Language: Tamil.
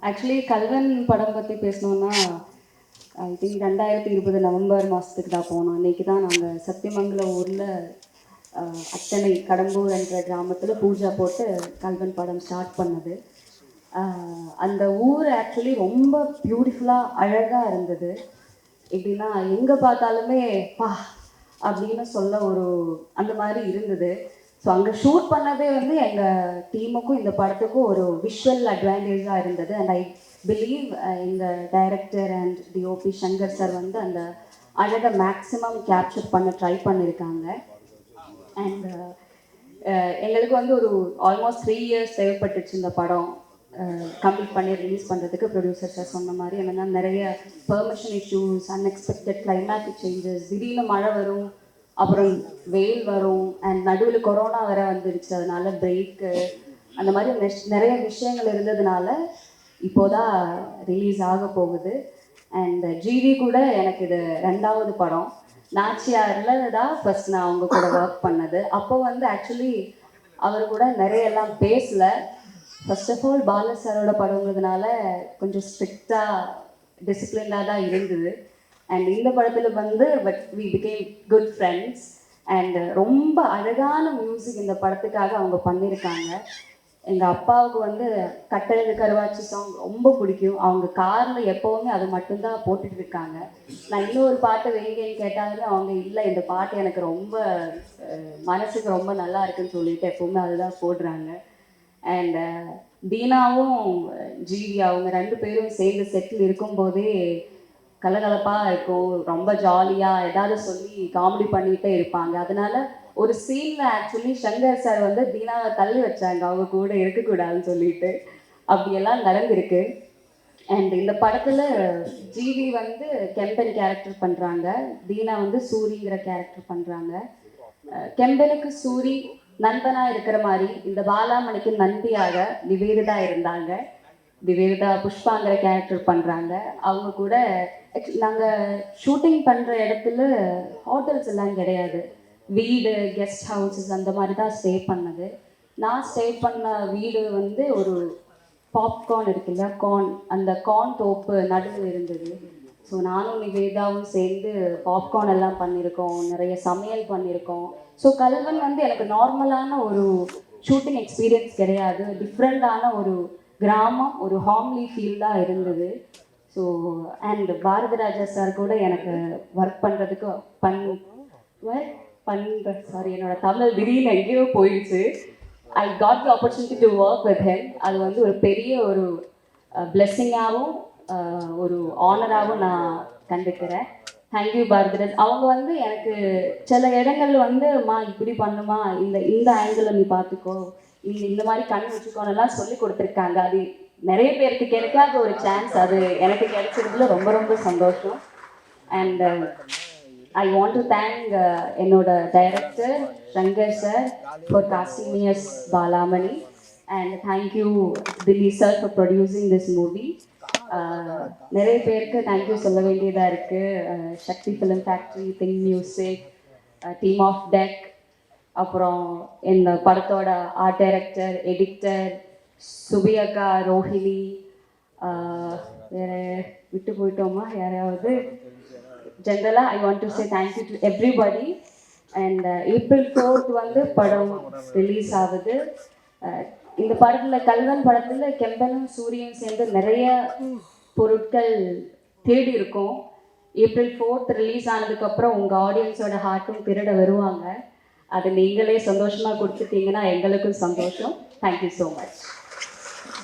ஆக்சுவலி கல்வன் படம் பற்றி பேசணுன்னா ஐ திங்க் 2020 நவம்பர் மாதத்துக்கு தான் போனோம். அன்றைக்கி தான் நாங்கள் சத்தியமங்கலம் ஊரில் அத்தனை கடம்பூர் என்ற கிராமத்தில் பூஜா போட்டு கல்வன் படம் ஸ்டார்ட் பண்ணது. அந்த ஊர் ஆக்சுவலி ரொம்ப பியூட்டிஃபுல்லாக அழகாக இருந்தது. எப்படின்னா எங்கே பார்த்தாலுமே பா அப்படின்னு சொல்ல ஒரு அந்த மாதிரி இருந்தது. ஸோ அங்கே ஷூட் பண்ணதே வந்து எங்கள் டீமுக்கும் இந்த படத்துக்கும் ஒரு விஷுவல் அட்வான்டேஜாக இருந்தது. அண்ட் ஐ பிலீவ் எங்கள் director and DOP Shankar sir வந்து அந்த அழகை மேக்ஸிமம் கேப்சர் பண்ண ட்ரை பண்ணியிருக்காங்க. அண்ட் எங்களுக்கு வந்து ஒரு ஆல்மோஸ்ட் 3 இயர்ஸ் தேவைப்பட்டுச்சு இந்த படம் கம்ப்ளீட் பண்ணி ரிலீஸ் பண்ணுறதுக்கு. ப்ரொடியூசர் சார் சொன்ன மாதிரி என்னென்னா நிறைய permission issues, unexpected climatic changes, திடீர்னு மழை வரும், அப்புறம் வெயில் வரும், அண்ட் நடுவில் கொரோனா வேற வந்துடுச்சு, அதனால பிரேக்கு, அந்த மாதிரி நிறைய விஷயங்கள் இருந்ததுனால இப்போதான் ரிலீஸ் ஆக போகுது. அண்ட் ஜிவி கூட எனக்கு இது 2வது படம். நாச்சியாரில் தான் ஃபர்ஸ்ட் நான் அவங்க கூட ஒர்க் பண்ணது. அப்போ வந்து ஆக்சுவலி அவர் கூட நிறைய எல்லாம் பேசலை. ஃபர்ஸ்ட் ஆஃப் ஆல் பாலா சாரோட படங்கிறதுனால கொஞ்சம் ஸ்ட்ரிக்டாக டிசிப்ளினாக தான் இருந்தது. அண்ட் இந்த படத்தில் வந்து but we become good friends. And ரொம்ப அழகான மியூசிக் இந்த படத்துக்காக அவங்க பண்ணியிருக்காங்க. எங்கள் அப்பாவுக்கு வந்து கட்டழகு கருவாச்சி சாங் ரொம்ப பிடிக்கும். அவங்க காரில் எப்போவுமே அது மட்டும்தான் போட்டுட்டு இருக்காங்க. நான் இன்னொரு பாட்டு வேங்கன்னு கேட்டாலுமே அவங்க இல்லை, இந்த பாட்டு எனக்கு ரொம்ப மனசுக்கு ரொம்ப நல்லா இருக்குன்னு சொல்லிட்டு எப்போவுமே அதுதான் போடுறாங்க. அண்ட் தீனாவும் ஜிவி அவங்க 2 பேரும் சேர்ந்து செட்டில் இருக்கும்போதே கலகலப்பாக இருக்கும், ரொம்ப ஜாலியாக ஏதாவது சொல்லி காமெடி பண்ணிகிட்டே இருப்பாங்க. அதனால ஒரு சீனில் ஆக்சுவலி சங்கர் சார் வந்து தீனாவை தள்ளி வச்சாங்க, அவங்க கூட இருக்கக்கூடாதுன்னு சொல்லிட்டு. அப்படியெல்லாம் நடந்திருக்கு. அண்ட் இந்த படத்தில் ஜிவி வந்து கெம்பன் கேரக்டர் பண்ணுறாங்க, தீனா வந்து சூரிங்கிற கேரக்டர் பண்ணுறாங்க. கெம்பனுக்கு சூரி நண்பனாக இருக்கிற மாதிரி இந்த பாலாமணிக்கு நந்தியாக நிவேதிதா இருந்தாங்க. நிவேதிதா புஷ்பாங்கிற கேரக்டர் பண்ணுறாங்க. அவங்க கூட நாங்கள் ஷூட்டிங் பண்ணுற இடத்துல ஹோட்டல்ஸ் எல்லாம் கிடையாது, வீடு, கெஸ்ட் ஹவுஸஸ் அந்த மாதிரி தான் ஸ்டே பண்ணது. நான் ஸ்டே பண்ண வீடு வந்து ஒரு பாப்கார்ன் இருக்குல்ல, கார்ன், அந்த கார்ன் தோப்பு நடுவில் இருந்தது. ஸோ நானும் நிவேதாவும் சேர்ந்து பாப்கார்ன் எல்லாம் பண்ணியிருக்கோம், நிறைய சமையல் பண்ணியிருக்கோம். ஸோ கல்வன் வந்து எனக்கு நார்மலான ஒரு ஷூட்டிங் எக்ஸ்பீரியன்ஸ் கிடையாது, டிஃப்ரெண்டான ஒரு கிராமம், ஒரு ஹாம்லி ஃபீல்டாக இருந்தது. ஸோ அண்ட் பாரதிராஜா சார் கூட எனக்கு ஒர்க் பண்ணுறதுக்கு சாரி என்னோட தமிழ் திடீர்னு எங்கேயோ போயிடுச்சு. I got the opportunity to work with him. அது வந்து ஒரு பெரிய ஒரு பிளெஸ்ஸிங்காகவும் ஒரு ஆனராகவும் நான் கண்டுக்கிறேன். தேங்க்யூ பாரதிராஜ். அவங்க வந்து எனக்கு சில இடங்கள் வந்து இப்படி பண்ணுமா, இந்த ஆங்கிளில் நீ பார்த்துக்கோ, இந்த மாதிரி கண் வச்சுக்கோன்னெல்லாம் சொல்லி கொடுத்துருக்காங்க. அது நிறைய பேருக்கு கிடைக்காத ஒரு சான்ஸ், அது எனக்கு கிடைச்சதுல ரொம்ப ரொம்ப சந்தோஷம். And I want to thank என்னோட director Shankar sir for casting me as Balamani. And thank you Dilli sir for producing this movie. நிறைய பேருக்கு தேங்க்யூ சொல்ல வேண்டியதாக இருக்குது. Shakti film factory, think music, team of tech, அப்புறம் இந்த படத்தோட ஆர்ட் டைரக்டர், எடிட்டர் சுபியக்கா, ரோஹிணி, வேறு விட்டு போயிட்டோமா யாரையாவது? ஜென்ரலாக I want to say thank you to everybody. And April 4th வந்து படம் ரிலீஸ் ஆகுது. இந்த படத்தில் கல்வன் படத்தில் கெம்பனும் சூரியன் சேர்ந்து நிறைய பொருட்கள் தேடி இருக்கும். April 4th ரிலீஸ் ஆனதுக்கப்புறம் உங்கள் ஆடியன்ஸோட ஹார்ட்டும் திருட வருவாங்க. அது நீங்களே சந்தோஷமாக கொடுத்துட்டீங்கன்னா எங்களுக்கும் சந்தோஷம். Thank you so much.